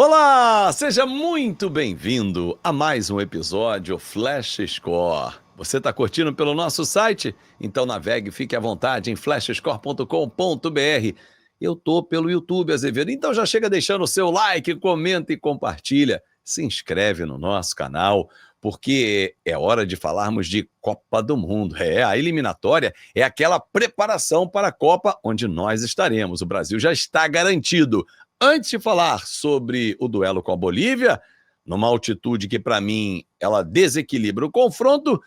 Olá, seja muito bem-vindo a mais um episódio Flash Score. Você está curtindo pelo nosso site? Então navegue, fique à vontade em flashscore.com.br. Eu tô pelo YouTube, Azevedo, então já chega deixando o seu like, comenta e compartilha. Se inscreve no nosso canal, porque é hora de falarmos de Copa do Mundo. A eliminatória é aquela preparação para a Copa onde nós estaremos. O Brasil já está garantido. Antes de falar sobre o duelo com a Bolívia, numa altitude que para mim ela desequilibra o confronto,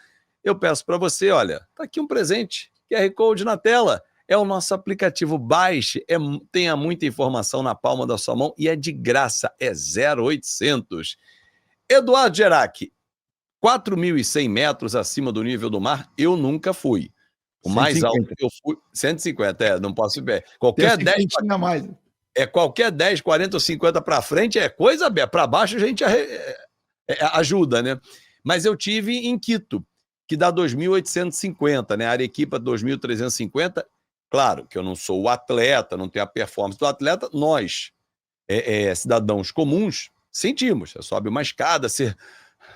eu peço para você, olha, tá aqui um presente, QR Code na tela, é o nosso aplicativo, baixe, tenha muita informação na palma da sua mão e é de graça, é 0800. Eduardo Gerac, 4.100 metros acima do nível do mar, eu nunca fui. O mais alto que eu fui, 150, não posso ver. Qualquer 10 a mais. Qualquer 10, 40 ou 50 para frente é coisa, para baixo a gente ajuda, né? Mas eu tive em Quito, que dá 2.850, né? Arequipa 2.350. Claro que eu não sou o atleta, não tenho a performance do atleta, nós, cidadãos comuns, sentimos. Você sobe uma escada, você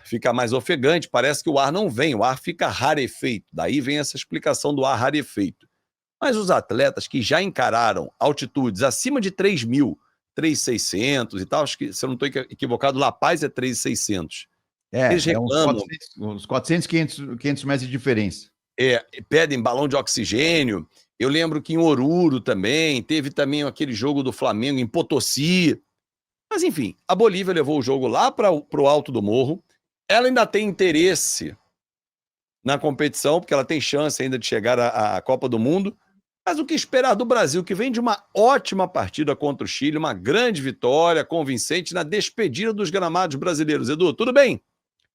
fica mais ofegante, parece que o ar não vem, o ar fica rarefeito. Daí vem essa explicação do ar rarefeito. Mas os atletas que já encararam altitudes acima de 3.000, 3.600 e tal, acho que, se eu não estou equivocado, La Paz é 3.600. Eles reclamam. Uns 400, 500 metros de diferença. Pedem balão de oxigênio. Eu lembro que em Oruro também, teve também aquele jogo do Flamengo em Potosí. Mas enfim, a Bolívia levou o jogo lá para o alto do morro. Ela ainda tem interesse na competição, porque ela tem chance ainda de chegar à Copa do Mundo. Mas o que esperar do Brasil, que vem de uma ótima partida contra o Chile, uma grande vitória convincente na despedida dos gramados brasileiros. Edu, tudo bem?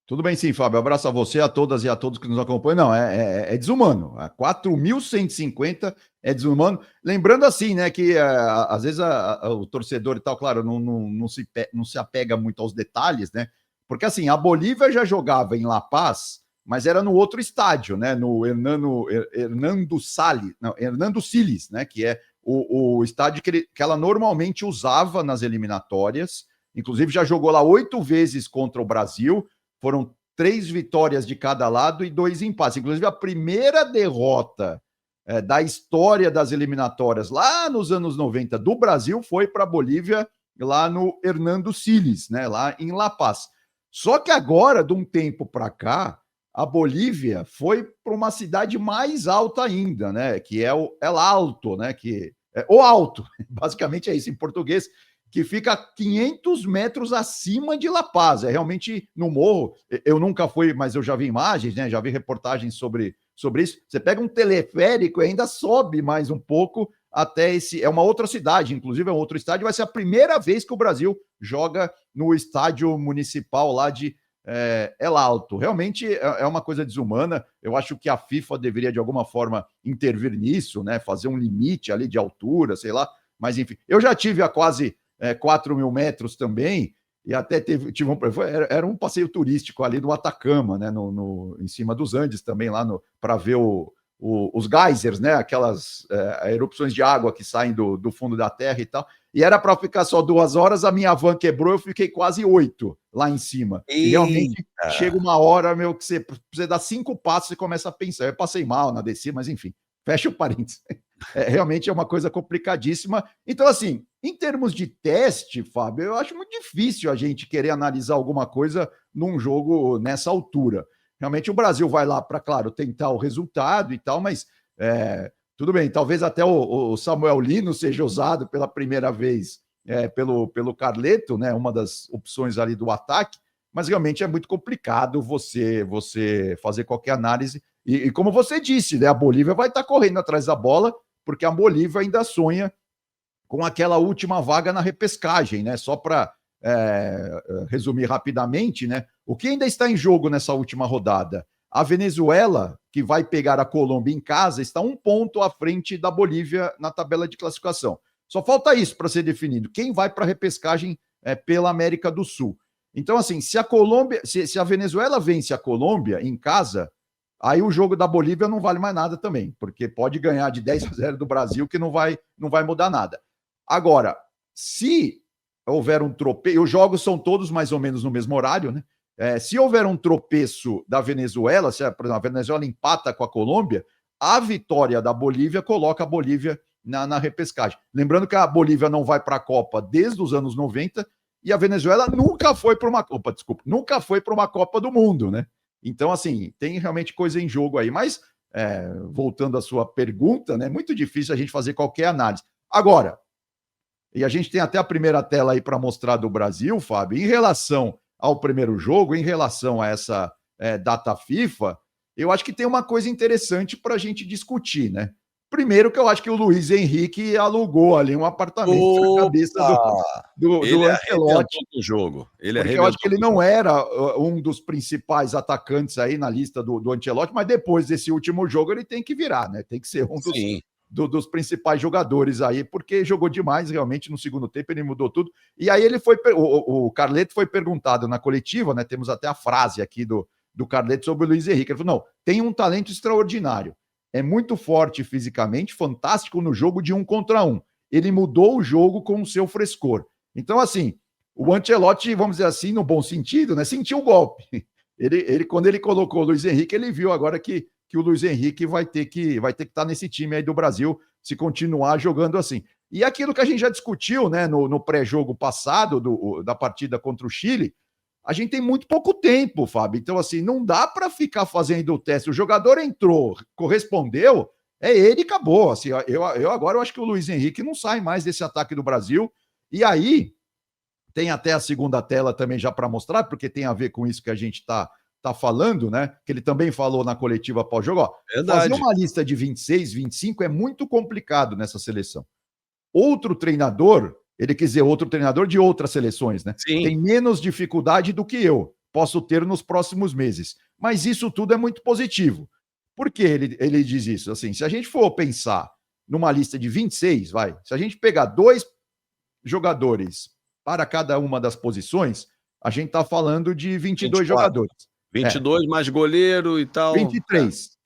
Tudo bem sim, Fábio. Abraço a você, a todas e a todos que nos acompanham. Não, é desumano. 4.150 é desumano. Lembrando assim, né, que às vezes o torcedor e tal, claro, não se apega muito aos detalhes, né? Porque assim, a Bolívia já jogava em La Paz, mas era no outro estádio, né? No Hernando Siles, né? Que é o estádio que ela normalmente usava nas eliminatórias. Inclusive já jogou lá 8 vezes contra o Brasil. Foram 3 vitórias de cada lado e 2 empates. Inclusive, a primeira derrota da história das eliminatórias lá nos anos 90 do Brasil foi para a Bolívia, lá no Hernando Siles, né, lá em La Paz. Só que agora, de um tempo para cá, a Bolívia foi para uma cidade mais alta ainda, né, que é o El Alto, né, que é o Alto, basicamente é isso em português, que fica 500 metros acima de La Paz. É realmente no morro. Eu nunca fui, mas eu já vi imagens, né? Já vi reportagens sobre isso. Você pega um teleférico e ainda sobe mais um pouco até esse. É uma outra cidade, inclusive é um outro estádio. Vai ser a primeira vez que o Brasil joga no estádio municipal lá de El Alto. Realmente é uma coisa desumana. Eu acho que a FIFA deveria, de alguma forma, intervir nisso, né? Fazer um limite ali de altura, sei lá. Mas, enfim, eu já tive a quase 4.000 metros também, e até tive era um passeio turístico ali no Atacama, né, em cima dos Andes também, lá para ver os geysers, né, aquelas erupções de água que saem do fundo da terra e tal, e era para ficar só 2 horas, a minha van quebrou, eu fiquei quase 8 lá em cima. E realmente chega uma hora, meu, que você dá 5 passos e começa a pensar. Eu passei mal na descida, mas enfim, fecha o parênteses. Realmente é uma coisa complicadíssima. Então, assim, em termos de teste, Fábio, eu acho muito difícil a gente querer analisar alguma coisa num jogo nessa altura. Realmente o Brasil vai lá para, claro, tentar o resultado e tal, mas tudo bem, talvez até o Samuel Lino seja usado pela primeira vez pelo Carleto, né, uma das opções ali do ataque, mas realmente é muito complicado você fazer qualquer análise. E como você disse, né, a Bolívia vai estar correndo atrás da bola, porque a Bolívia ainda sonha com aquela última vaga na repescagem, né? Só para resumir rapidamente, né? O que ainda está em jogo nessa última rodada? A Venezuela, que vai pegar a Colômbia em casa, está 1 ponto à frente da Bolívia na tabela de classificação. Só falta isso para ser definido. Quem vai para a repescagem pela América do Sul? Então, assim, se a Venezuela vence a Colômbia em casa, aí o jogo da Bolívia não vale mais nada também, porque pode ganhar de 10-0 do Brasil, que não vai mudar nada. Agora, se houver um tropeço, os jogos são todos mais ou menos no mesmo horário, né? Se houver um tropeço da Venezuela, se, por exemplo, a Venezuela empata com a Colômbia, a vitória da Bolívia coloca a Bolívia na repescagem. Lembrando que a Bolívia não vai para a Copa desde os anos 90 e a Venezuela nunca foi para uma Copa, nunca foi para uma Copa do Mundo, né? Então, assim, tem realmente coisa em jogo aí. Mas, voltando à sua pergunta, né? É muito difícil a gente fazer qualquer análise. Agora, e a gente tem até a primeira tela aí para mostrar do Brasil, Fábio, em relação ao primeiro jogo, em relação a essa data FIFA, eu acho que tem uma coisa interessante para a gente discutir, né? Primeiro que eu acho que o Luiz Henrique alugou ali um apartamento na cabeça do Ancelotti. Do jogo. Porque eu acho que ele não era um dos principais atacantes aí na lista do Ancelotti, mas depois desse último jogo ele tem que virar, né? Tem que ser um dos principais jogadores aí, porque jogou demais realmente no segundo tempo, ele mudou tudo. E aí ele foi, o Carleto foi perguntado na coletiva, né? Temos até a frase aqui do Carleto sobre o Luiz Henrique. Ele falou: não, tem um talento extraordinário, é muito forte fisicamente, fantástico no jogo de 1 contra 1. Ele mudou o jogo com o seu frescor. Então, assim, o Ancelotti, vamos dizer assim, no bom sentido, né? Sentiu o golpe. Ele quando ele colocou o Luiz Henrique, ele viu agora que o Luiz Henrique vai ter que estar nesse time aí do Brasil se continuar jogando assim. E aquilo que a gente já discutiu, né, no pré-jogo passado da partida contra o Chile, a gente tem muito pouco tempo, Fábio. Então, assim, não dá para ficar fazendo o teste. O jogador entrou, correspondeu, é ele e acabou. Assim, eu acho que o Luiz Henrique não sai mais desse ataque do Brasil. E aí, tem até a segunda tela também já para mostrar, porque tem a ver com isso que a gente está falando, né? Que ele também falou na coletiva pós-jogo. Ó, fazer uma lista de 26, 25 é muito complicado nessa seleção. Outro treinador, ele quer dizer, outro treinador de outras seleções, né? Sim. Tem menos dificuldade do que eu posso ter nos próximos meses. Mas isso tudo é muito positivo. Por que ele diz isso? Assim, se a gente for pensar numa lista de 26, se a gente pegar 2 jogadores para cada uma das posições, a gente está falando de 22 jogadores. 22 mais goleiro e tal. 23.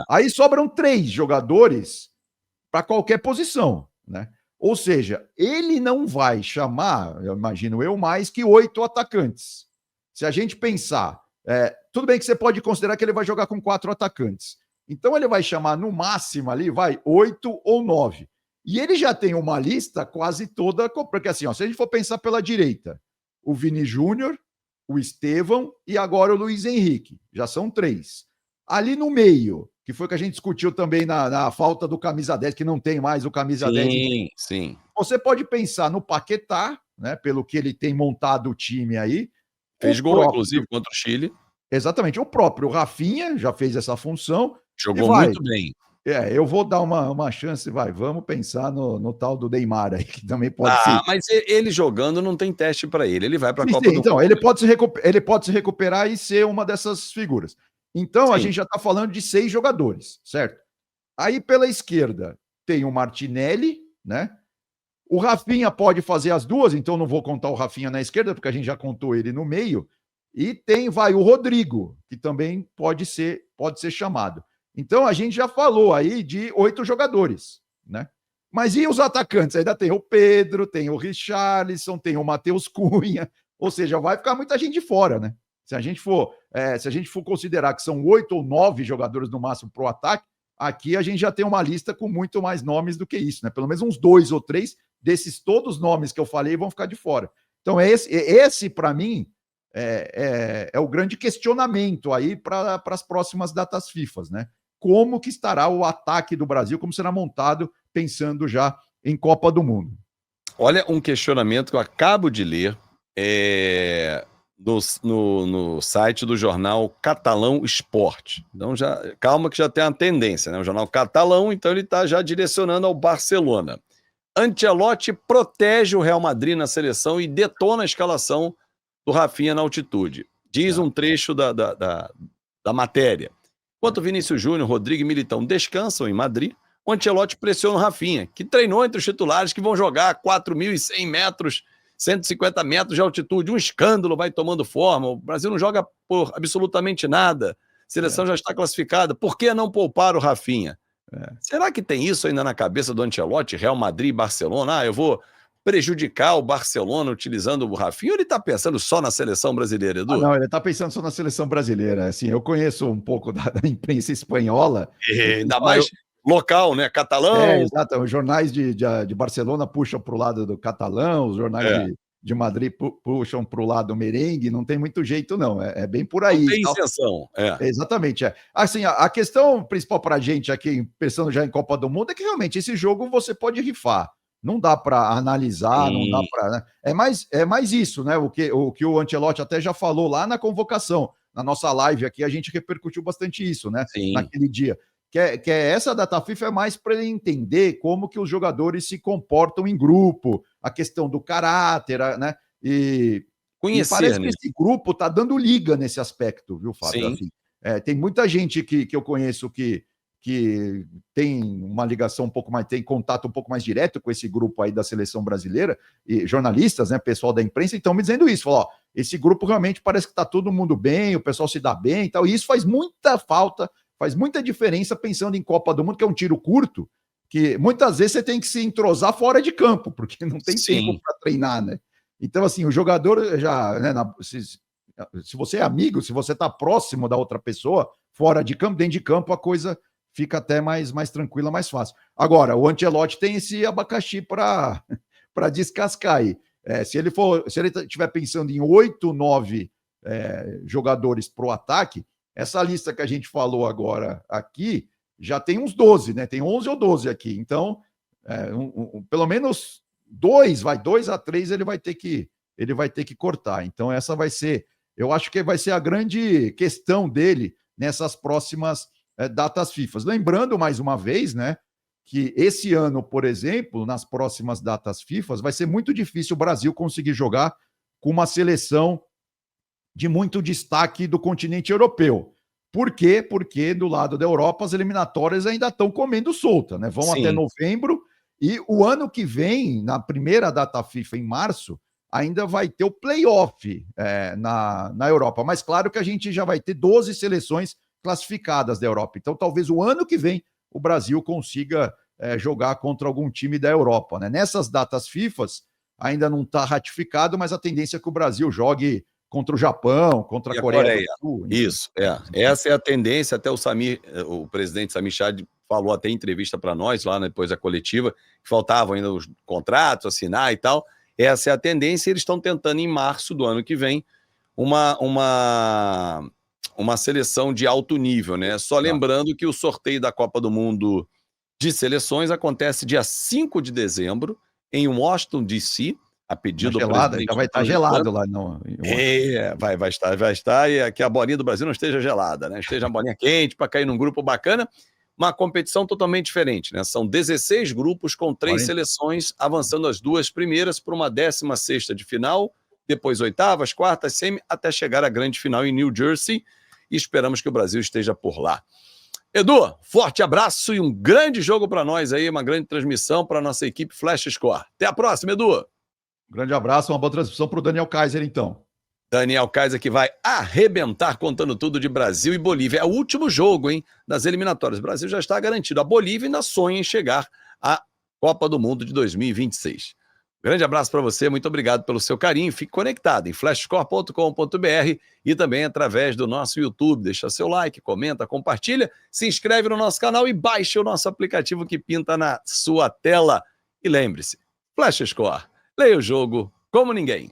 Aí sobram 3 jogadores para qualquer posição, né? Ou seja, ele não vai chamar, eu imagino mais que 8 atacantes. Se a gente pensar, tudo bem que você pode considerar que ele vai jogar com 4 atacantes. Então ele vai chamar no máximo ali, 8 ou 9. E ele já tem uma lista quase toda, porque assim, ó, se a gente for pensar pela direita, o Vini Júnior, o Estevão e agora o Luiz Henrique, já são 3. Ali no meio, que foi o que a gente discutiu também na falta do camisa 10, que não tem mais o camisa 10. Sim. Você pode pensar no Paquetá, né, pelo que ele tem montado o time aí. Fez gol, inclusive, contra o Chile. Exatamente. O próprio Rafinha já fez essa função. Jogou muito bem. Eu vou dar uma chance, vamos pensar no tal do Neymar aí, que também pode ser. Mas ele jogando não tem teste para ele, ele vai para a Copa do Mundo. Então, ele pode se recuperar e ser uma dessas figuras. Então, a gente já está falando de 6 jogadores, certo? Aí, pela esquerda, tem o Martinelli, né? O Rafinha pode fazer as duas, então não vou contar o Rafinha na esquerda, porque a gente já contou ele no meio. E tem, o Rodrigo, que também pode ser chamado. Então, a gente já falou aí de 8 jogadores, né? Mas e os atacantes? Ainda tem o Pedro, tem o Richarlison, tem o Matheus Cunha. Ou seja, vai ficar muita gente de fora, né? Se a gente for considerar que são 8 ou 9 jogadores no máximo para o ataque, aqui a gente já tem uma lista com muito mais nomes do que isso, né? Pelo menos uns 2 ou 3 desses todos os nomes que eu falei vão ficar de fora. Então, esse para mim, é o grande questionamento aí para as próximas datas FIFA, né? Como que estará o ataque do Brasil, como será montado, pensando já em Copa do Mundo. Olha, um questionamento que eu acabo de ler no site do jornal Catalão Esporte. Então, calma que já tem uma tendência, né? O jornal Catalão, então ele está já direcionando ao Barcelona. Ancelotti protege o Real Madrid na seleção e detona a escalação do Rafinha na altitude. Diz um trecho da matéria. Enquanto Vinícius Júnior, Rodrigo e Militão descansam em Madrid, o Ancelotti pressiona o Rafinha, que treinou entre os titulares que vão jogar a 4.100 metros, 150 metros de altitude. Um escândalo, vai tomando forma. O Brasil não joga por absolutamente nada. A seleção já está classificada. Por que não poupar o Rafinha? Será que tem isso ainda na cabeça do Ancelotti, Real Madrid e Barcelona? Eu vou prejudicar o Barcelona utilizando o Rafinha, ou ele está pensando só na seleção brasileira, Edu? Não, ele está pensando só na seleção brasileira. Assim, eu conheço um pouco da imprensa espanhola. Ainda mais local, né? Catalão. Exato. Os jornais de Barcelona puxam para o lado do catalão, os jornais de Madrid puxam para o lado merengue, não tem muito jeito, não. É bem por aí. Não tem isenção. Exatamente. Assim, a questão principal para a gente aqui, pensando já em Copa do Mundo, é que realmente esse jogo você pode rifar. Não dá para analisar, não dá para. Né? É mais isso, né? O que o Ancelotti até já falou lá na convocação. Na nossa live aqui, a gente repercutiu bastante isso, né? Sim. Naquele dia. Que é essa data FIFA é mais para ele entender como que os jogadores se comportam em grupo, a questão do caráter, né? E parece que esse grupo está dando liga nesse aspecto, viu, Fábio? Assim, tem muita gente que eu conheço que tem uma ligação um pouco mais, tem contato um pouco mais direto com esse grupo aí da seleção brasileira, e jornalistas, né, pessoal da imprensa, estão me dizendo isso, falou, ó, esse grupo realmente parece que está todo mundo bem, o pessoal se dá bem e tal, e isso faz muita falta, faz muita diferença pensando em Copa do Mundo, que é um tiro curto, que muitas vezes você tem que se entrosar fora de campo, porque não tem tempo para treinar, né? Então, assim, o jogador já, né, se você é amigo, se você está próximo da outra pessoa, fora de campo, dentro de campo, a coisa fica até mais tranquila, mais fácil. Agora, o Ancelotti tem esse abacaxi para descascar aí. Se ele estiver pensando em 8, 9 jogadores para o ataque, essa lista que a gente falou agora aqui já tem uns 12, né? Tem 11 ou 12 aqui. Então, pelo menos 2 a 3 ele vai ter que cortar. Então, essa vai ser, eu acho que vai ser a grande questão dele nessas próximas datas FIFA. Lembrando, mais uma vez, né, que esse ano, por exemplo, nas próximas datas FIFA, vai ser muito difícil o Brasil conseguir jogar com uma seleção de muito destaque do continente europeu. Por quê? Porque do lado da Europa as eliminatórias ainda estão comendo solta, né? Vão até novembro e o ano que vem, na primeira data FIFA, em março, ainda vai ter o play-off na Europa. Mas claro que a gente já vai ter 12 seleções classificadas da Europa. Então, talvez o ano que vem o Brasil consiga jogar contra algum time da Europa, né? Nessas datas FIFAs ainda não está ratificado, mas a tendência é que o Brasil jogue contra o Japão, contra a Coreia do Sul. Isso, essa é a tendência. Até o presidente Samir Chad falou até em entrevista para nós, lá depois da coletiva, que faltavam ainda os contratos, assinar e tal. Essa é a tendência, eles estão tentando em março do ano que vem uma seleção de alto nível, né? Só lembrando que o sorteio da Copa do Mundo de seleções acontece dia 5 de dezembro, em Washington, D.C., a pedido do presidente. Já vai estar gelado lá. Vai estar, e que a bolinha do Brasil não esteja gelada, né? Esteja uma bolinha quente para cair num grupo bacana. Uma competição totalmente diferente, né? São 16 grupos com 3 seleções, avançando as 2 primeiras para uma 16ª de final, depois oitavas, quartas, semi, até chegar à grande final em New Jersey, e esperamos que o Brasil esteja por lá. Edu, forte abraço e um grande jogo para nós aí, uma grande transmissão para a nossa equipe Flash Score. Até a próxima, Edu! Grande abraço, uma boa transmissão para o Daniel Kaiser, então. Daniel Kaiser, que vai arrebentar contando tudo de Brasil e Bolívia. É o último jogo, hein, das eliminatórias. O Brasil já está garantido. A Bolívia ainda sonha em chegar à Copa do Mundo de 2026. Grande abraço para você, muito obrigado pelo seu carinho. Fique conectado em flashscore.com.br e também através do nosso YouTube. Deixa seu like, comenta, compartilha, se inscreve no nosso canal e baixe o nosso aplicativo que pinta na sua tela. E lembre-se, Flash Score, leia o jogo como ninguém.